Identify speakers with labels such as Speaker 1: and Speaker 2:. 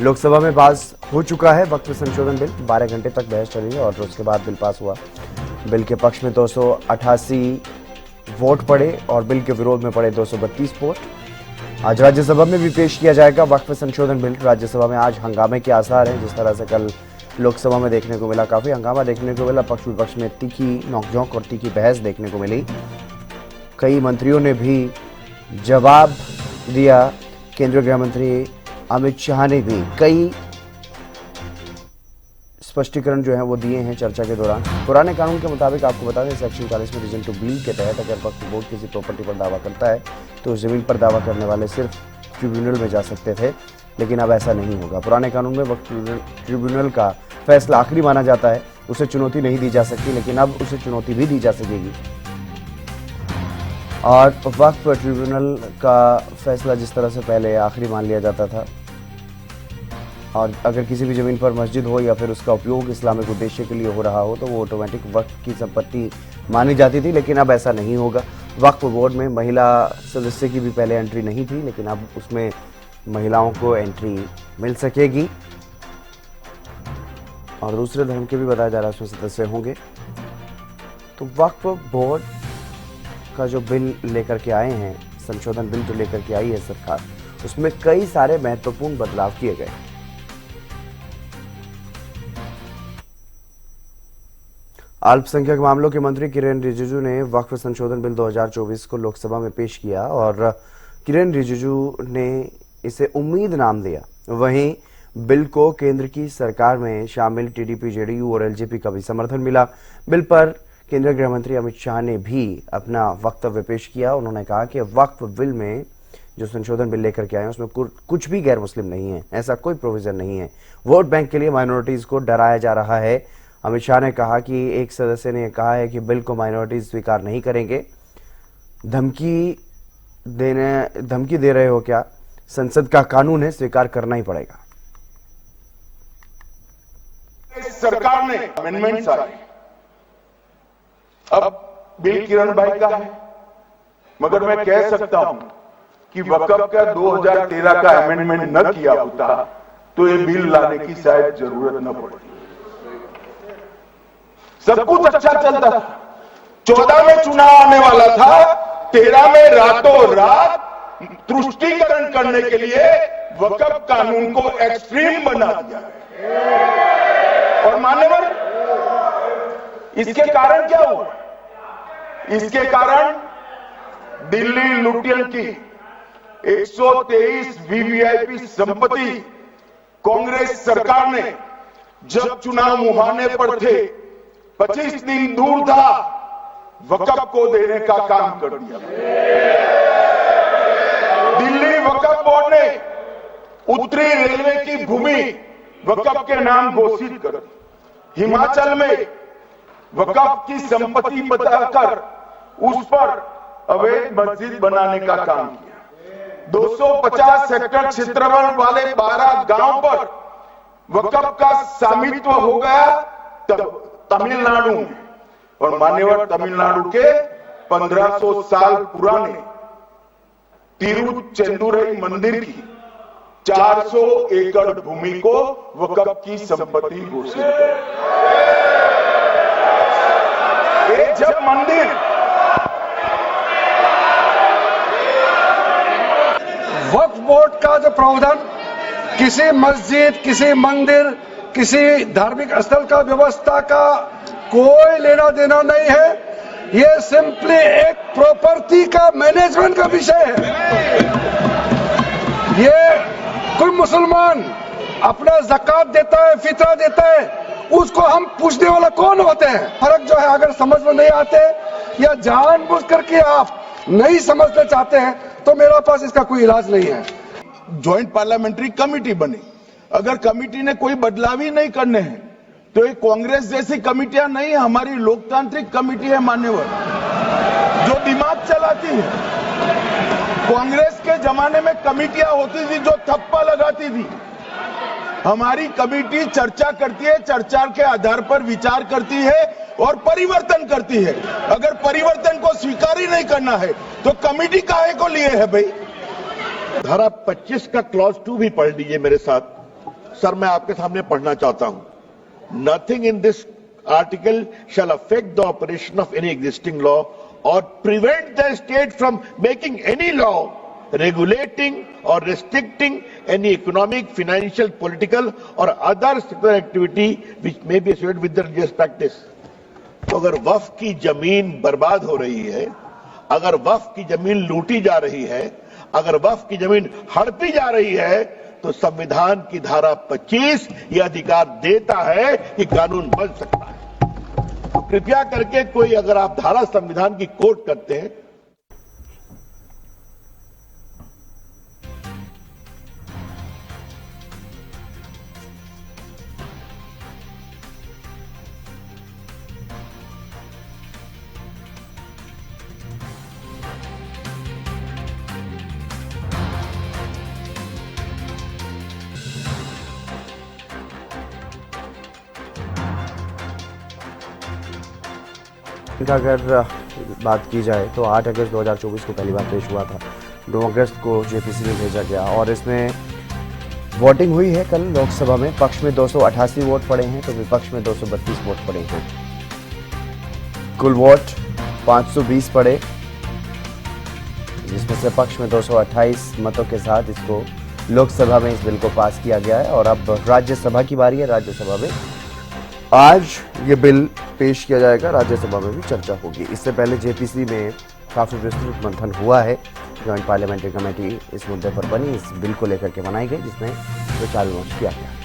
Speaker 1: लोकसभा में पास हो चुका है वक्फ संशोधन बिल। 12 घंटे तक बहस चली और उसके बाद बिल पास हुआ। बिल के पक्ष में 288 वोट पड़े और बिल के विरोध में पड़े 232 वोट। आज राज्यसभा में भी पेश किया जाएगा वक्फ संशोधन बिल। राज्यसभा में आज हंगामे के आसार हैं, जिस तरह से कल लोकसभा में देखने को मिला। काफी हंगामा देखने को मिला, पक्ष विपक्ष में तीखी नोकझोंक और तीखी बहस देखने को मिली। कई मंत्रियों ने भी जवाब दिया। केंद्रीय गृह मंत्री अमित शाह ने भी कई स्पष्टीकरण जो है वो दिए हैं चर्चा के दौरान। पुराने कानून के मुताबिक आपको बता दें, सेक्शन 40 में रीजन टू बिलीव के तहत अगर वक्फ बोर्ड किसी प्रॉपर्टी पर दावा करता है तो उस जमीन पर दावा करने वाले सिर्फ ट्रिब्यूनल में जा सकते थे, लेकिन अब ऐसा नहीं होगा। पुराने कानून में वक्फ ट्रिब्यूनल का फैसला आखिरी माना जाता है, उसे चुनौती नहीं दी जा सकती, लेकिन अब उसे चुनौती भी दी जा सकेगी। और वक्फ ट्रिब्यूनल का फैसला जिस तरह से पहले आखिरी मान लिया जाता था, और अगर किसी भी जमीन पर मस्जिद हो या फिर उसका उपयोग इस्लामिक उद्देश्य के लिए हो रहा हो तो वो ऑटोमेटिक वक्फ की संपत्ति मानी जाती थी, लेकिन अब ऐसा नहीं होगा। वक्फ बोर्ड में महिला सदस्य की भी पहले एंट्री नहीं थी, लेकिन अब उसमें महिलाओं को एंट्री मिल सकेगी और दूसरे धर्म के भी बताया जा रहा है उसमें सदस्य होंगे। तो वक्फ बोर्ड का जो बिल लेकर के आए हैं, संशोधन बिल जो लेकर के आई है सरकार, उसमें कई सारे महत्वपूर्ण बदलाव किए गए। अल्पसंख्यक मामलों के मंत्री किरेन रिजिजू ने वक्फ संशोधन बिल 2024 को लोकसभा में पेश किया और किरेन रिजिजू ने इसे उम्मीद नाम दिया। वहीं बिल को केंद्र की सरकार में शामिल टीडीपी, जेडीयू और एलजेपी का भी समर्थन मिला। बिल पर केंद्रीय गृह मंत्री अमित शाह ने भी अपना वक्तव्य पेश किया। उन्होंने कहा कि वक्फ बिल में जो संशोधन बिल लेकर के आए हैं उसमें कुछ भी गैर मुस्लिम नहीं है, ऐसा कोई प्रोविजन नहीं है। वोट बैंक के लिए माइनॉरिटीज को डराया जा रहा है। अमित शाह ने कहा कि एक सदस्य ने कहा है कि बिल को माइनॉरिटीज स्वीकार नहीं करेंगे। धमकी दे रहे हो क्या? संसद का कानून है, स्वीकार करना ही पड़ेगा।
Speaker 2: सरकार ने अमेंडमेंट्स आए, अब बिल किरण भाई का है, मगर मैं कह सकता हूं कि वक्फ का 2013 का अमेंडमेंट न किया होता तो ये बिल लाने की शायद जरूरत न पड़ती। सब कुछ अच्छा चलता था। 14 में चुनाव आने वाला था, 13 में रातों रात तुष्टीकरण करने के लिए वक्फ कानून को एक्सट्रीम बना दिया। और मान्यवर, इसके कारण क्या हुआ? इसके कारण दिल्ली लुटियन की 123 वीवीआईपी संपत्ति कांग्रेस सरकार ने जब चुनाव मुहाने पर थे, 25 दिन दूर था, वक्फ को देने का काम कर दिया। दिल्ली वक्फ बोर्ड ने उत्तरी रेलवे की भूमि वक्फ के नाम घोषित कर दी। हिमाचल में वक्फ की संपत्ति बताकर उस पर अवैध मस्जिद बनाने का काम किया। 250 हेक्टेयर क्षेत्रफल वाले 12 गांव पर वक्फ का स्वामित्व हो गया तमिलनाडु में। और मान्यवर, तमिलनाडु के 1500 साल पुराने तिरुचेंदुरई मंदिर की 400 एकड़ भूमि को वक्फ की संपत्ति घोषित कर। जब मंदिर
Speaker 3: वक्फ बोर्ड का जो प्रावधान किसी मस्जिद, किसी मंदिर, किसी धार्मिक स्थल का व्यवस्था का कोई लेना देना नहीं है। ये सिंपली एक प्रॉपर्टी का मैनेजमेंट का विषय है। ये कोई मुसलमान अपना ज़कात देता है, फितरा देता है, उसको हम पूछने वाला कौन होते हैं? फर्क जो है, अगर समझ में नहीं आते या जानबूझ करके आप नहीं समझना चाहते हैं तो मेरे पास इसका कोई इलाज नहीं है।
Speaker 2: ज्वाइंट पार्लियामेंट्री कमेटी बनी। अगर कमेटी ने कोई बदलाव ही नहीं करने हैं तो ये कांग्रेस जैसी कमेटियां नहीं, हमारी लोकतांत्रिक कमेटी है मान्यवर, जो दिमाग चलाती है। कांग्रेस के जमाने में कमेटियां होती थी जो थप्पा लगाती थी। हमारी कमेटी चर्चा करती है, चर्चा के आधार पर विचार करती है और परिवर्तन करती है। अगर परिवर्तन को स्वीकार ही नहीं करना है तो कमेटी काहे को लिए है भाई?
Speaker 4: धारा 25 का क्लॉज 2 भी पढ़ लीजिए मेरे साथ।
Speaker 2: सर मैं आपके सामने पढ़ना चाहता हूं। Nothing in this article shall affect the operation of any existing law और prevent the state from making any law regulating or restricting any economic, financial, political or other sectoral activity which may be associated with the religious practice। तो अगर वक्फ की जमीन बर्बाद हो रही है, अगर वक्फ की जमीन लूटी जा रही है, अगर वक्फ की जमीन हड़पी जा रही है, तो संविधान की धारा 25 यह अधिकार देता है कि कानून बन सकता है। तो कृपया करके कोई अगर आप धारा संविधान की कोट करते हैं,
Speaker 1: इनका अगर बात की जाए तो 8 अगस्त 2024 को पहली बार पेश हुआ था। 9 अगस्त को जेपीसी में भेजा गया और इसमें वोटिंग हुई है। कल लोकसभा में पक्ष में 288 वोट पड़े हैं तो विपक्ष में 232 वोट पड़े हैं। कुल वोट 520 पड़े, जिसमें से पक्ष में 228 मतों के साथ इसको लोकसभा में इस बिल को पास किया गया है। और अब राज्यसभा की बारी है। राज्यसभा में आज ये बिल पेश किया जाएगा, राज्यसभा में भी चर्चा होगी। इससे पहले जेपीसी में काफी विस्तृत मंथन हुआ है। जॉइंट पार्लियामेंट्री कमेटी इस मुद्दे पर बनी, इस बिल को लेकर के बनाई गई, जिसमें विचार विमर्श किया गया।